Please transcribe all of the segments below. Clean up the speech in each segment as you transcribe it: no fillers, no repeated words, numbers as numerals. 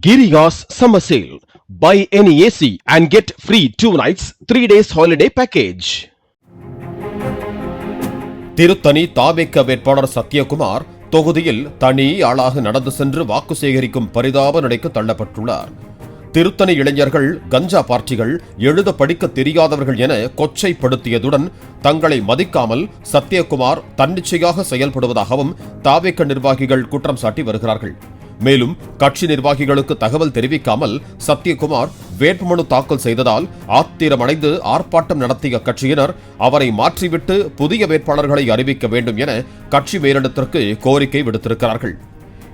Giriga's summer sale. Buy any AC and get free 2 nights, 3 days holiday package. Tiruttani தாவேக வேட்பாளர் சத்யகுமார் தொகுதியில் தனி ஆளாக நடந்து சென்று வாக்கு சேகரிக்கும் பரிதாப நிலைக்கு தள்ளப்பட்டுள்ளார். திருத்தணி இளைஞர்கள் கஞ்சா பார்ட்டிகள், எழுத படிக்க தெரியாதவர்கள் என கொச்சைப்படுத்தியதுடன் தங்களை மதிக்காமல் சத்யகுமார் தன்னிச்சையாக செயல்படுவதாகவும் தாவேக நிர்வாகிகள் குற்றம் சாட்டி வருகிறார்கள். மேலும் கட்சி நிர்வாகிகளுக்கு தகவல் தெரிவிக்காமல் சத்யகுமார் வேட்புமனு தாக்கல் செய்ததால் ஆத்திரமடைந்து ஆர்ப்பாட்டம் நடத்திய கட்சியினர் அவரை மாற்றிவிட்டு புதிய வேட்பாளர்களை அறிவிக்க வேண்டும் என கட்சி மேலிடத்திற்கு கோரிக்கை விடுத்திருக்கிறார்கள்.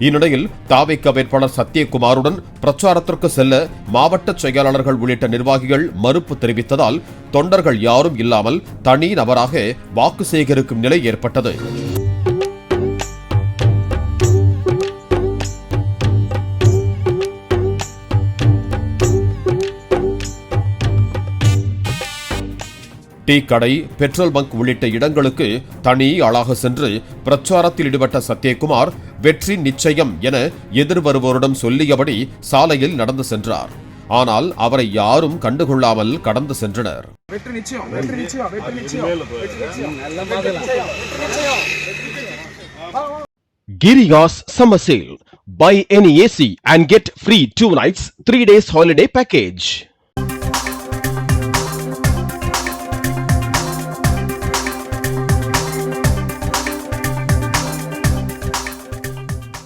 இந்நிலையில் தாவேக வேட்பாளர் சத்யகுமாருடன் பிரச்சாரத்திற்கு செல்ல மாவட்ட செயலாளர்கள் உள்ளிட்ட நிர்வாகிகள் மறுப்பு தெரிவித்ததால் தொண்டர்கள் யாரும் இல்லாமல் தனி நபராக வாக்கு சேகரிக்கும் நிலை ஏற்பட்டது. டீ கடை, பெட்ரோல் பங்க் உள்ளிட்ட இடங்களுக்கு தனி ஆளாக சென்று பிரச்சாரத்தில் ஈடுபட்ட சத்யகுமார் வெற்றி நிச்சயம் என எதிர்வருவோரிடம் சொல்லியபடி சாலையில் நடந்து சென்றார். ஆனால் அவரை யாரும் கண்டுகொள்ளாமல் கடந்து சென்றனர். Giriga's summer sale. Buy any AC and get free 2 nights, 3 days holiday package.